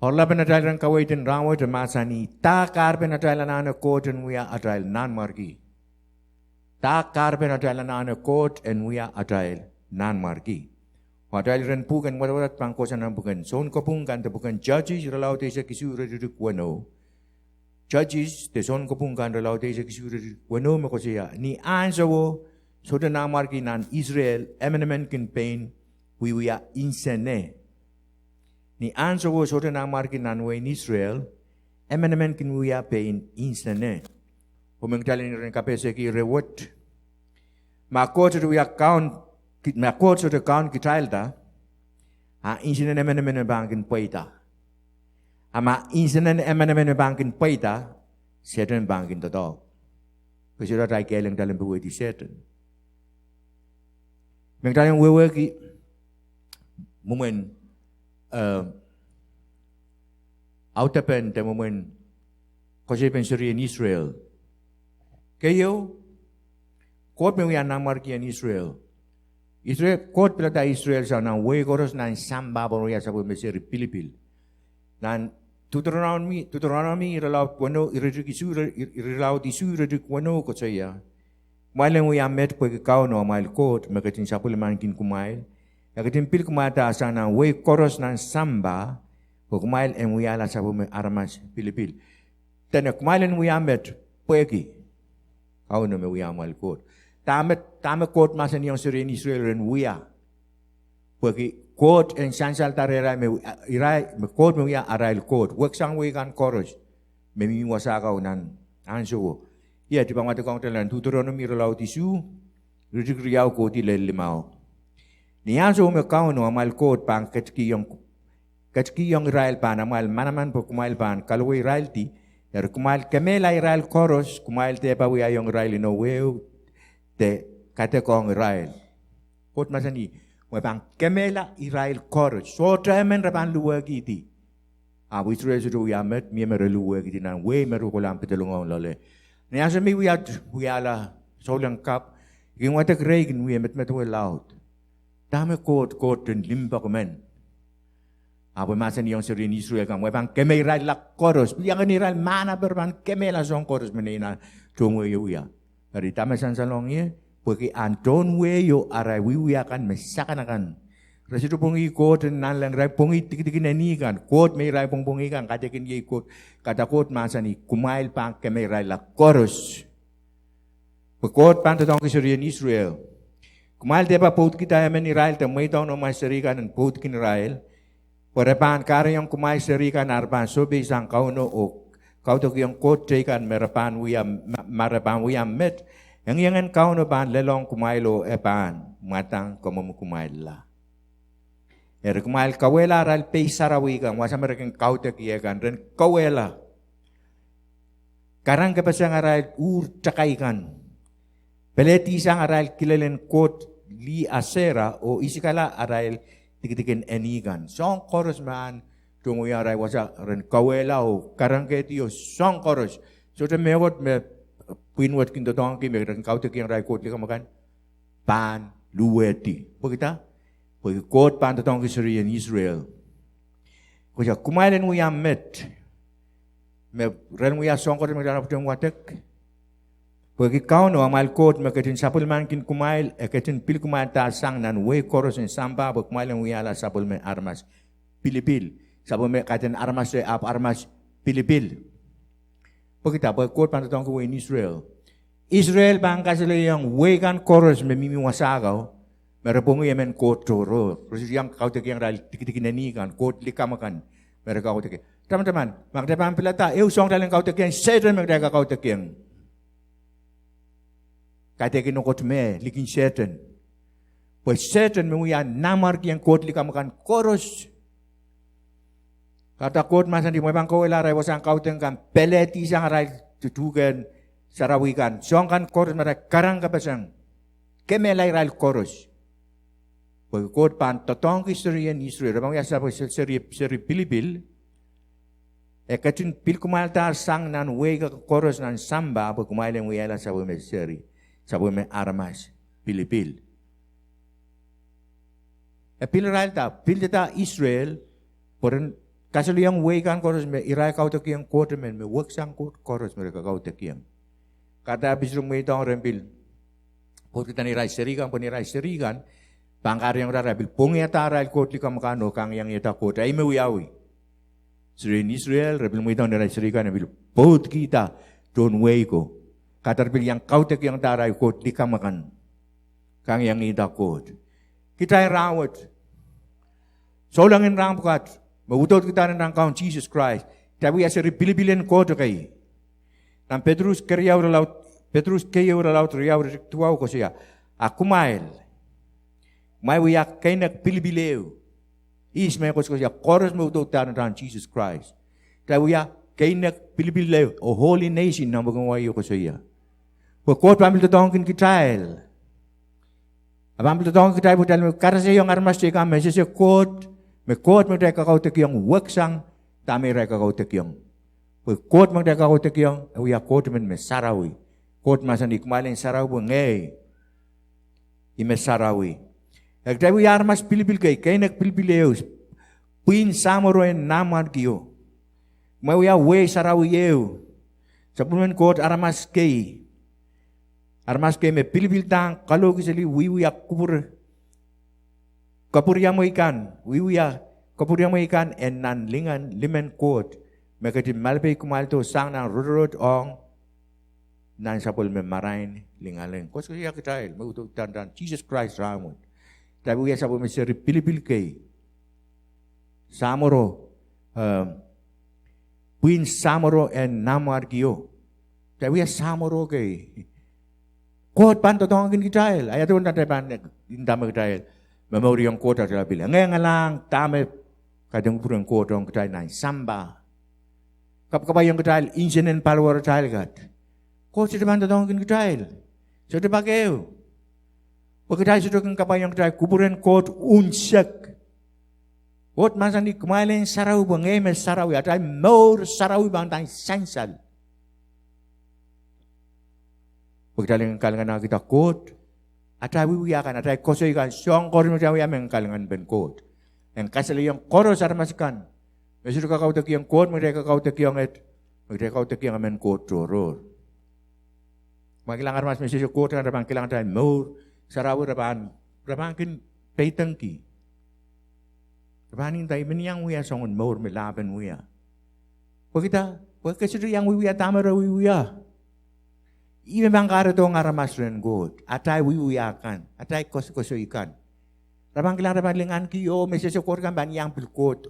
Horla penatailan kawaitin rawai dan masani. Takar penatailan ana kot and we are atail nan margi. Takar penatailan ana kot and we are atail nan margi. Atail ren pukan wadat pangkosan nan pukan. Son kopungan te pukan judges relau te se kisu reduduk wano. Judges te son kopungan relau te se kisu reduduk wano makosia. Ni ansawo so the nan margi nan Israel emenement campaign we are insane. Ni answer was so na markin nan way in Israel, emenement kin we are paying insane. Humengtalin rin kapese ki reward. Makot to we account, makot to the account kitalda, a insane emenement bankin paita. Ama insane emenement bankin paita, certain bankin the dog. Kasi rat ay kailang dalam buhay di certain. Mengtalin wewe ki, moment Autapen te moment kasi pensuri in Israel. Kayo kot me wian namar ki in Israel. Israel kot pelata Israel sa nang way koros nan samba boria sa meseri Pilipil. Nan Deuteronomy iralau wano irikisu iralau tisu iridik wano ko saya. Mailen we amet ko kau no mail kot makatin sapul mankin kumail. Yakatin pil kumata sana way koros nan samba kumail en we ala sabu me armas Pilipil. Tena kumail en we amet poeki. Kau no me we amal kot. Tame kot masan yang seri Israel ren we a. Poeki kot en sansal tarera me irai me kot me we arail kot. Wek sang we kan koros. Me mi wasaka nan anso. Ia di bangwat kong telan Deuteronomy relau tisu. Ridik riau ko ti limau. Niya so me kau no amal kot pang ketki yung Israel pan amal manaman po kumail pan kalau Israel ti kumail kemela Israel koros kumail te pa wiya yung Israel no weu te kate kong Israel kot masani mo pang kemela Israel koros so tremen rapan luwagi ti abu Israel so yamet mi mer luwagi ti nan we mer ko lam petelungong lole niya so mi wiya la so lang kap yung watak regin we met we loud dame kot den limba komen. Apo masan yung seri ni Israel kan webang kemera la koros. Yang ni Israel mana berban kemela song koros menina tungwe yo ya. Dari tama san salong ye porque anton we yo arai we kan mesakanakan. Residu pongi kot nan lang rai pongi tik nani kan. Kot me rai pongi kan katakin ye kot kata kot masani kumail pang kemera la koros. Pekot pantong ke seri ni Israel. Kumail dia paut kita yang Israel temui tahu nama serikan dan paut kin Israel. Perepan karya yang kumail serikan arban sobi sang kau no ok. Kau tu yang kot cekan merepan wiyam met. Yang kau no ban lelong kumail o epan matang kamu kumail lah. Kumail kawela Israel peisarawi kan wasa mereka kau tu kan dan kawela. Karang kepasang Israel cakai kan. Peleti sang Israel kilelen kot li asera o isikala Arael tikitin enigan. Song koros man tungo ya Arael wasa ren kawela o karangketi o song koros. So te mewot me pinwat kinto tong ki me ren kau te ki Arael kot li kamakan pan luweti. Pagita pag kot pan tong ki seri in Israel. Kuya kumailen wiya met me ren wiya song koros me darap tong watek. Pagi kau no amal kot makatin sapul man kin kumail ekatin pil kumail ta sang nan we koros en samba bak kumail en wiala sapul me armas Pilipil sapul me katin armas ap armas Pilipil. Pagi ta pag kot pan tong ko in Israel bangka sila yang we kan koros me mimi wasagaw merepong yemen kot toro terus yang kau te yang ral tikitinani kan kot likamakan mereka kau te teman-teman magdepan pilata song dalang kau te yang sedan magdaga kau te yang kata kinokot me likin setan. Pues setan me wiya namar yang kot lika makan koros. Kata kot masan di moibang ko elarai wasang kau tengkan peleti sang arai tutugan sarawikan. Song kan koros mereka karang kapasang. Kemelai rai koros. Pues kot pan totong kiserian Israel. Rabang yasa pues seri Pilipil. Ekatin pil kumalta sang nan wega koros nan samba apa kumailen wiya sa me seri. Sabi may armas, Pilipil. Pil Israel ta, pil ta Israel, poren kasih yang kan koros me irai kau tak yang kuat me work sang kuat koros mereka kau tak yang. Kata habis rumah itu orang rempil. Kuat kita irai serikan, bangkar yang dah rempil. Pungi ata irai kuat di kamakano kang yang ita kuat. Ai me wiawi. Sri Israel rempil rumah itu irai serikan rempil. Both kita don't way ko. Kata rempil yang kau tak yang tarai kuat di kamakan kang yang ita kuat. Kita rawat. Solangin rang bukat. Mautot kita ng kaun Jesus Christ. Tapi asa ripili-bilian ko to kay. Nang Petrus kayaw laut riyaw tuaw ko siya. Ako mail. May wiyak kay nagpili-biliw. May ko siya. Koros mautot kita ng Jesus Christ. Tapi wiyak kay nagpili-biliw. O holy nation na magawayo ko siya. Pagkot pamil tatongkin kitayl. Pamil tatongkin kitayl po dahil kara sa iyo ang armas siya kami. Siya kot. Me kot mo deka kau tekyong waksang tami reka kau tekyong. Pe kot mo deka kau tekyong uya kot men me sarawi. Kot masan ikmalin sarawi ngey. Ime sarawi. Ek tawi armas pilipil kay nak pilpileus. Pin samoro en namar kiyo. Mau ya we sarawi eu. Sabun kot armas kay. Armas kay me pilipil tang kalau kisali wiwi akubur. Kapurya mo ikan, wiwiya, kapurya mo ikan, en nan lingan limen kot, mekati malpe kumalto sang nang rurut ong, nan sapol me marain lingaling. Kos kaya kitail, magutok tandan Jesus Christ ramon. Tapi wiya sapol me seri pilipil kay, samoro, puin samoro en namar kiyo. Tapi wiya samoro kay, kot panto tongkin kitail, ayatun tatapan indama kitail. Memori yang kota telah bilang, ngalang tame kadang purang kota yang kita naik samba. Kapag yang kita insiden palwar tail kat, kota depan datang kita, sudah pakai. Pag kita sudah kapag yang kita kuburan kota unsak, kota masa ni kemarin sarau bangem sarau ya, tapi more sarau bangtang sensal. Pag kita yang kalangan kita kota. Atay wiwiyakan, atay kosoy kan, siyong koro mo siya mengkalangan ben kot. Yang kasali yung koro sa ramaskan. Mesur kakautak yung kot, magday kakautak yung amen kot toror. Magilang armas mesur yung kot, rabang kilang tayo more, sarawa rabang kin peitangki. Rabangin tayo, meniyang wiya songon more, melaban wiya. Pag kasi yung wiya, tama ra wiya. Ibe mangkara to ngaramas ren god. Atay wiwiyakan. Atay koso ikan. Rabang kilang rabang lingan kiyo. May sasukor kan ban yang pilkot.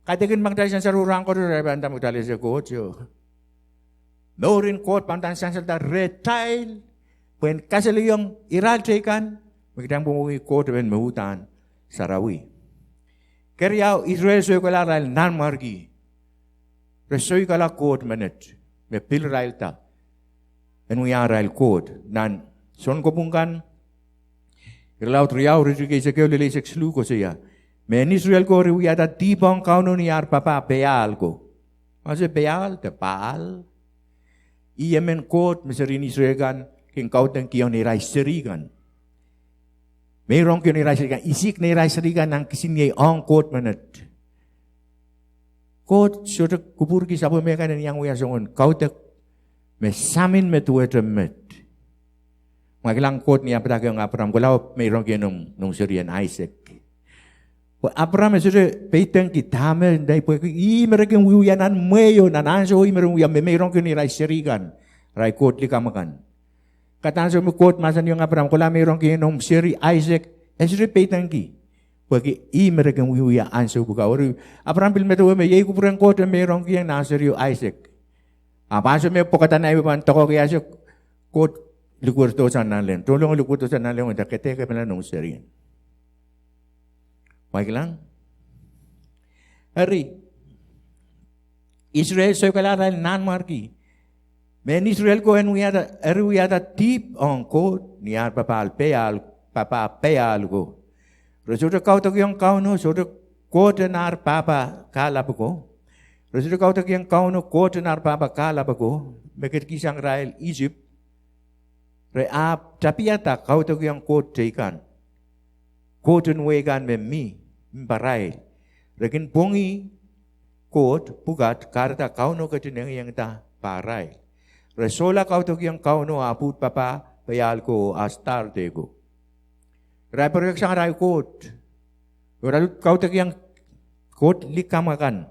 Katakin magdali sa sarurang ko rabang ta magdali sa kot yo. No rin kot pantan sa salta retail. Pwen kasali yung iral ikan. Magdang bumuwi kot ben mahutan sarawi. Keryaw Israel soy kalaral nan margi. Resoy kala kot manet. Me pilrail ta. En wiyaral kot nan son ko pungkan irlaut riau rizki se keu lele sek slu ko siya men Israel ko riwiyata tibong kauno ni ar papa peal ko ase peal te paal iemen kot meserin Israel kan king kauten kion ni rai serigan merong kion ni rai serigan isik ni rai serigan nang kisini ong kot manet kot sudah kubur ki sabo mekan yang wiyasongon kautek me samin me tuwe temet. Magilang kot ni Abraham Abraham kulau may rongke nung Syrian Isaac. Abraham sudah peiteng kita me dai po mereka wiyanan meyo nananso mereka wiyan may rongke ni rai serigan rai kot li kamakan. Katan so me kot masan yung Abraham kulau may rongke nung Syri Isaac sudah peiteng ki. Bagi mereka wiyan anso buka ori Abraham bil metu me yei kupuran kot may rongke yang Syri Isaac. Pasal me pokatan ay ban toko kaya siya kot likur to sa nalen. Tulong likur to sa nalen ang dakete kaya pala nung serian. Baik lang. Hari Israel soy kalaral nan marki. Men Israel ko en wiyada tip on kot niya papa peal ko. Resulta kau to yung kau no so kot nar papa kalap ko. Resulta kau tak yang kau no kot nar papa kala bago, meket kisang Israel Egypt, reap tapi ata kau tak yang kot ikan, kot wegan me mi, barai, rekin pongi, kot pugat karta kauno katineng yang ta parai. Resola kau tu yang kauno aput papa bayal ko astar tego. Rai perek sang rai kot. Ora kau tu yang kot likamakan.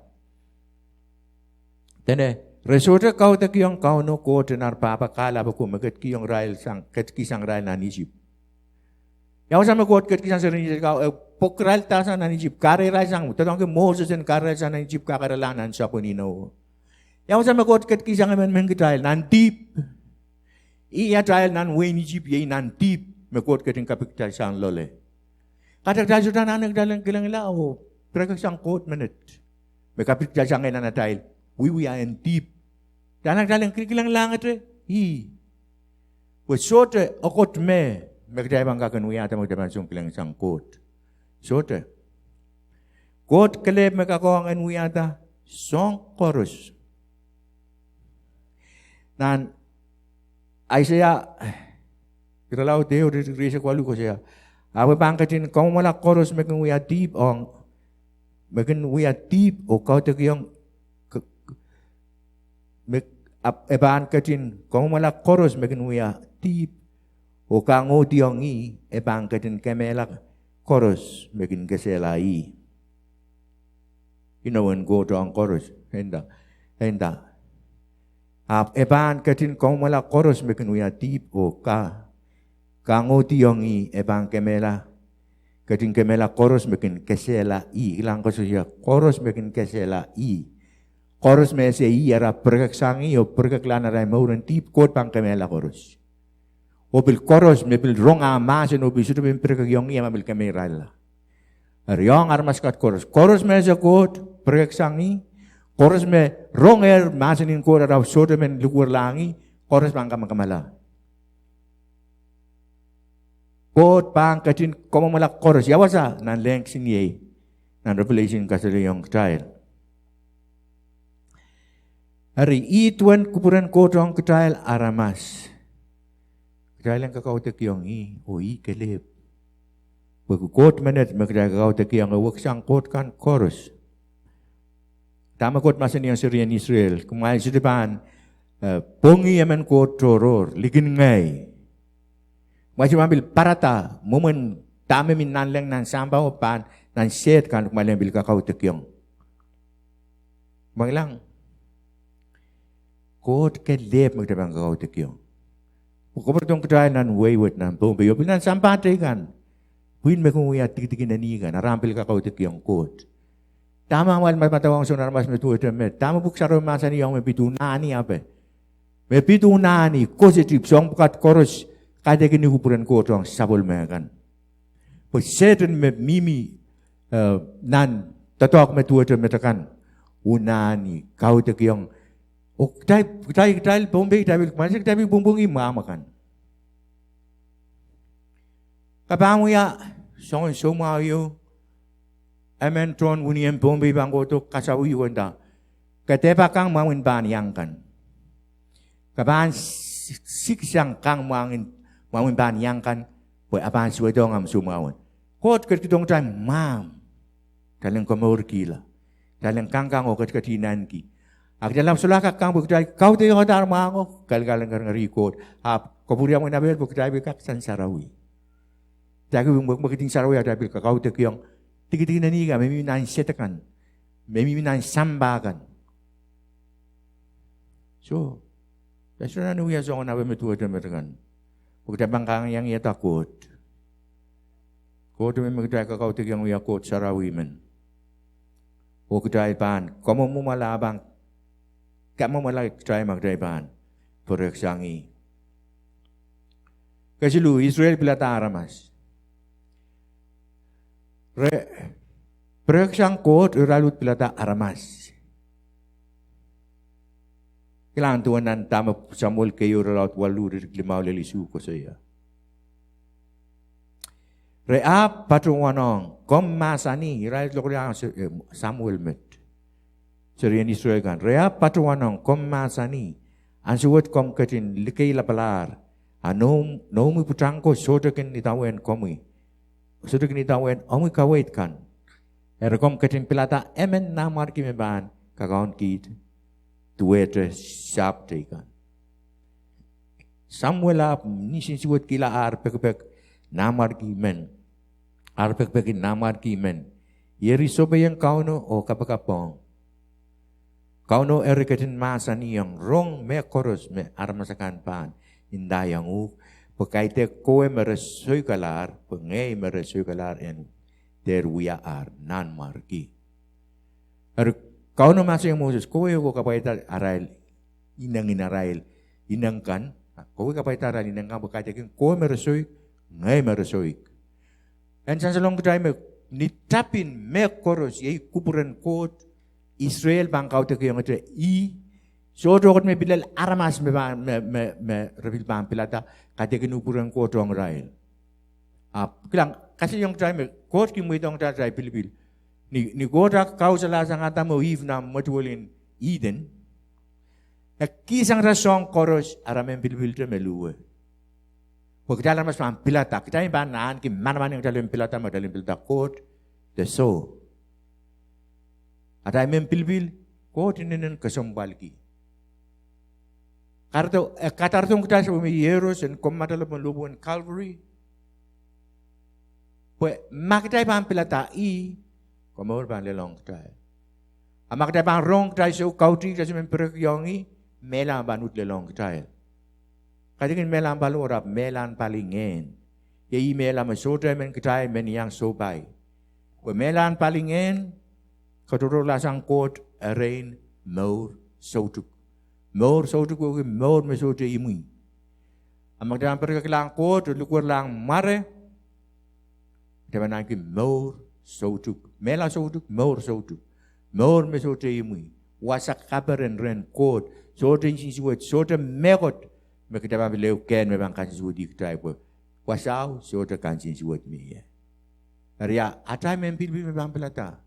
Tene resola kau tu yang kauno kot nar papa kala baku maket ki yang rai sang ket ki sang rai nani jip. Yang sama kot ket ki sang sering kau pokral ta sang nani jip kare rai sang tadong ke Moses en kare sang nani jip kakaralan sa punino. Yang sama kot ket ki sang men trial nan deep. Iya trial nan weni jip ye nan deep me kot ket kapik trial sang lole. Kadak trial sudah nan dalang kelang lao. Prakak sang kot menet. Me kapik trial sang nan trial. We are in deep. Dalang kilang lang atre. Hi. Sote okot me trial bang kakan we ata mo dapat sung kelang sang kot. Sote. Kot kelep me kakong en we ata song chorus. Nan Isaiah kiralau Deo di Grecia kwalu ko siya. Awe bangkatin kau malak chorus mekan we are deep on mekan we are deep o kau te yang eban katin kau malak chorus mekan we are deep o kango diongi eban katin kemelak chorus mekan keselai. You know when go to on chorus henda. Eban katin kau malak chorus mekan we are deep o kango diongi eban kemela katin kemela chorus mekan keselai. Ilang ko siya chorus mekan keselai. Chorus me se era perkaksangi o perkaklana rai mauran deep kot pang kemela chorus. O bil chorus me bil ronga masen o bil sudah bil perkakyongi ama bil kemela la. Riong armas kat chorus. Chorus me se kot perkaksangi. Chorus me ronger masenin kot araw sudah men lugur langi. Chorus pang kamala. Kot pang katin komo malak chorus. Yawasa nan leng sinye. Nan revelation kasali yung trial. Hari ituan kupuran kotong trial aramas. Trial yang kakau tekiong kelip. Bagu kot menet magdaya kakau tekiong awak sang kot kan chorus. Tama kot masa ni yang Syrian Israel. Kumain sa depan pongi yaman kot toror ligin ngay. Macam ambil parata momen tama min nanleng nan sambaw pan nan set kan kumain ambil kakau tekiong. Manglang kot kelip magdaya kakau tekiong. Kau tong kedai nan wayward nan bombe yo binan sampate kan. Buin me kung ya tikitin na ni kan arampil kakau tekiong kot. Tama wal matawang sonar mas metu etemet. Tama buksaro masa ni yang mepitu nani apa? Mepitu nani positif song bukat chorus kada kini kupuran kotong sabol me kan. Poseten me mimi nan tatok metu etemet kan. Unani kau tekiong. O tay bombe tay bumbungi mama kan. Kapamu ya song somayo amen tron uniem bombe bango to kasawi wanda. Katepa kang mawin ban yang kan. Kapan siksang kang mawin ban yang kan. Boy apan suwedong am sumawon. Kot ketong tay mam. Dalang komor kila. Dalang kang o katinan ki. Ak dalam sulaka kang bukdai kau te hodar mango gal-galang ngarikot ap kemudian menabel bukdai bekak san sarawi. Tapi begitu sarawi ada bil kau te kyong tiki-tiki nani ga memi nan setakan. Memi nan sambakan. So, dasar nu ya zong na bemetu temerkan. Bukdai bangkang yang ia takut. Kau te memegdai kau te kyong ya kot sarawi men. Bukdai pan kamu mu malabang kamu malah try magdaiban pereksangi. Kasi lu Israel pilata aramas. Pereksang kot iralut pilata aramas. Kailangan tuan nan tama Samuel kayo ralut walu limaw lelisu ko saya. Reap patrungwanong kom masani iralut lokriang Samuel met. Syrian Israel kan. Rea patuanong kom masani. Ansuwat kom katin likay lapalar. Nomi putangko sodakin itawen komi. Sodakin itawen omi kawait kan. Era kom katin pilata emen namar kimeban. kakaon kit tuete siap tekan. Samuel ap nisin siwat kila pek namar ki men. Pek namar ki men. Yeri sobe yang kau no o kapakapong. Kau no eriketin masa ni yang rong me koros me armasakan pan. Inda yang pekaite koe meresoi kalar, pengai meresoi kalar en der wia nan marki. Kau no masa yang Moses koe ko kapaita arail inang inarail inang kan. Kowe kapaita arail inang kan pekaite koe meresoi ngai meresoi. En san salong kedai me nitapin me koros yei kuburan kot Israel bangkau te yang ada so dokot me bilal aramas me rebil bang pilata kate ke nukuran kot orang Israel. Kilang kasih yang kedai me kot ki mu dong dai bil ni kot kau salah sangata mo na matuolin Eden. Kisang rasong koros aramen bil te melue. Pag dalam mas pang pilata, kita yung banaan, ki mana-mana yung dalam pilata, magdalim pilata, quote, the so. At ay may pilbil, quote, inin kasambal ki. Katartong kita sa umiyeros, and kumadala mo lubo in Calvary. Pues, makita yung pang pilata, kumawar pang lelong tayo. Makita yung pang rong tayo sa ukauti, kasi may perakyongi, melang banut lelong tayo. Kadang melan balu orang melan palingen, ye melan masodra men kita men yang sobai. Melan palingen, kadang lasang kot arain maur sotuk ko maur mesodra imui. Amak dalam perkelang kot lukur lang mare, dalam nak maur sotuk, melan sotuk maur sotuk, maur mesodra imui. Wasak kabaran ren kot, sodra insiwat, sodra megot. Mereka dapat beliau ken memang kasih suat di kita pun. Wasau sudah kasih suat ni. Ria atai mempil memang pelata.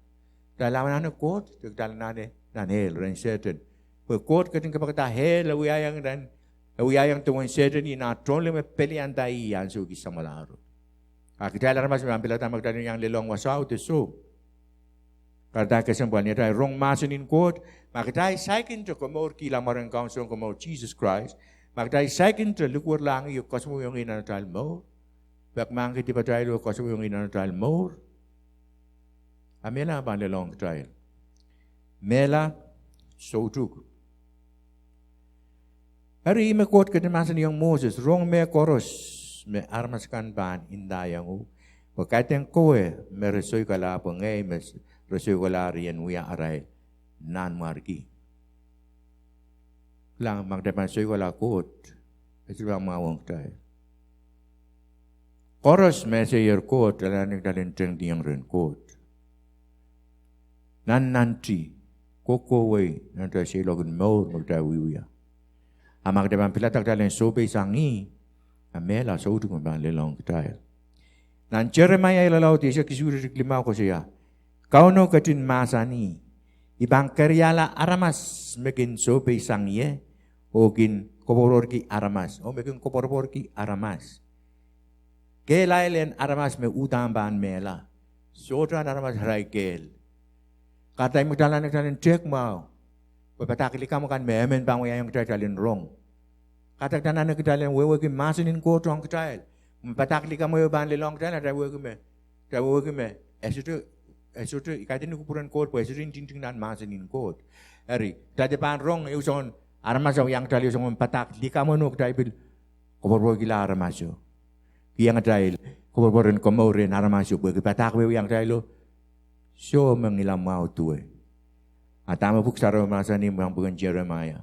Dalam mana kot, dalam mana dan hel ren certain. Kot keting kepada hel lawi ayang tuan certain ini na tron le pelian dai yang so kisah malaru. Kita dalam masa memang pelata mereka yang lelong wasau tu so. Karena kesembuhan ini rong masukin kot, maka saya kini tu komor kila marang kausong komor Jesus Christ. Magdai second to look what lang you cosmo yung inanatal mo. Back man kiti pa tayo cosmo yung inanatal mo. Amela ba long trial. Mela so true. Hari me quote kiti masan yung Moses rong me koros me armas kan ban indayang u. Pagkateng koe me resoy kala pangay me resoy kala riyan uya aray nan marki. Lang magdaman soy wala kot. Ito lang mawang tayo. Koros me sayer kot, alanik dalinteng diyang rin kot. Nan nanti, kokoway, nanta silogun maur magdawiwya. Magdaman pilatak dalin sobe sangi, amela sa utuk mabang lelong tayo. Nan Jeremiah ilalaw ti siya kisuri limaw ko siya. Kauno katin masani, ibang karyala aramas mekin sobe sangi Ogin koporor ki aramas. O mekin koporor ki aramas. Kelailen aramas me utang ban mela. Sotran aramas harai kel. Katay mo dalan nagdalan check mo. Papatakili ka mo kan memen bang wayang kitayalin rong. Katak dalan nagdalan wewe ki masinin ko tong kitayal. Papatakili ka mo yung ban lelong kitayal. Wewe ki me. Esutu ikatin kupuran ko. Esutu tinting nan masinin ko. Eri. Tadi ban rong yuson. Armasyo yang dahil yung patak, di ka mo nuk dahil kuborbo gila armasyo. Yang dahil kuborborin kumorin armasyo, bagi patak yang dahil so mengilam mau tuwe. Atama buksaro masa ni yang bukan Jeremiah.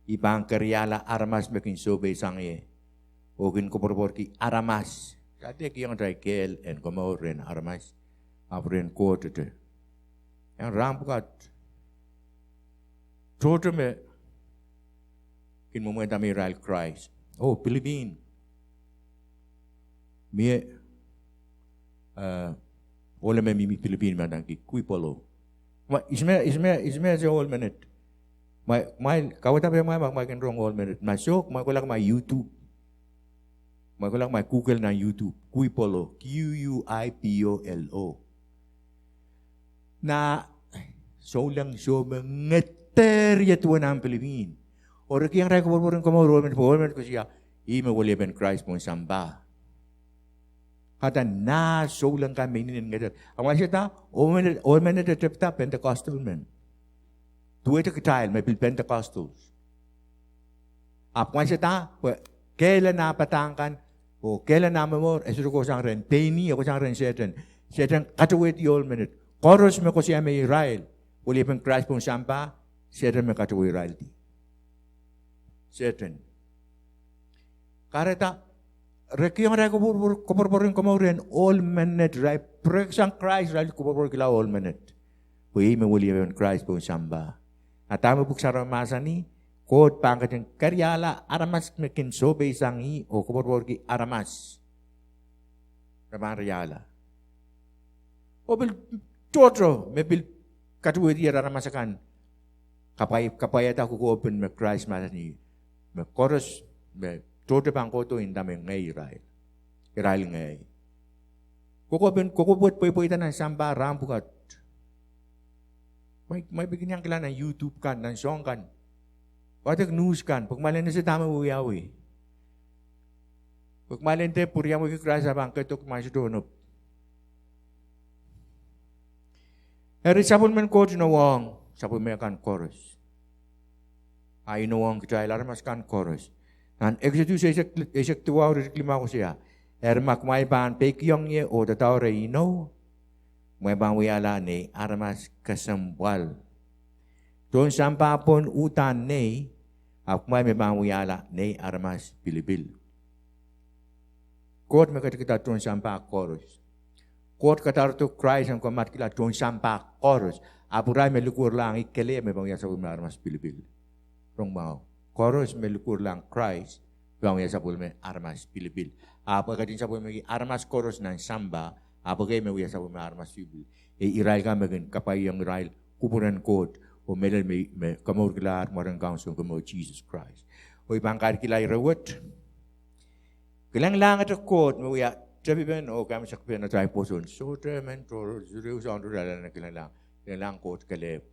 Ibang karyala armas makin sobe sangye. Ogin kuborbor ki aramas. Kati yang dahil kel en kumorin armas. Apren kote te. Yang rampukat. Tote me kin moment kami Israel Christ. Oh, Philippine. Mie ole me mimi Philippine man ki kui polo. Ma isme se all minute. My kawata pe my can wrong all minute. Ma shock my kulak my YouTube. My kulak my Google na YouTube. Kui polo. Quipolo. Na Solang so mengeter ya Tuhan ang Pilipin. Orang yang raya kubur-kubur kamu Roman ko siya, ime wali ben Christ pun samba. Kata na solang kami ini ngeter. Awan siya ta, omen na tetap Pentecostal men. Dua itu ketail, may Pentecostals. Awan siya ta, kailan napatangkan, o kailan namamor, esuro ko sang ren, teni ako sang ren Satan katuwit yol minute. Koros me ko siya may Israel. Wali ben Christ pun samba, Satan me katuwit Israel di. Satan. Kareta, rekyong ray kubur-kuburin kumaurin, all minute, ray, preksang Christ, ray kubur kila all minute. Wali me wali ben Christ pun samba. At tamo buksara masa ni, kot pangkat yung karyala, aramas mekin sobe isangi, o kubur ki aramas. Ramang ryala. O bil totro, me bil katuwid iya aramasakan. Kapayat ako ko open me Christ masa ni, me koros, me todo pang koto inda me ngay Israel ngay. Kukubot po ita ng samba rampukat. May bigyan niyang kailan ng YouTube kan, ng song kan. Watak news kan, pagmalin na sa tama uyawi. Pagmalin te, puriya mo kikras sa bangkit o kumain sa donop. Eri sabon man ko nawang, sabon may kan chorus. Ay nawang kita ilaram mas kan chorus. Nan Exodus esak tuwa uri klima ko siya. Mak may ban pekyong ye o tataw reino. May ban wiyala ni aramas kasambwal. Doon sampapon utan ni ak may ban wiyala ni aramas bilibil. Kot kita doon sampa chorus. Kot katar to Christ ang kumat kila doon sampa chorus. Apuray melukur lang ikele may bang yasa may aramas bilibil. Rong mau. Chorus melukur lang Christ bang yasa may aramas bilibil. Apa kadin sa may aramas chorus ng samba. Apa kayo may yasa may aramas bilibil. Israel ka magin kapay yung Israel kupunan kot. O meron may kamor kila marang council kamor Jesus Christ. O ibang kar kila irawat. Kilang lang at kot mo ya sabi ben o kami sa kapiyan na tayo po son. So tremen to zuriw sa andro dala na kilang lang kot kaleb.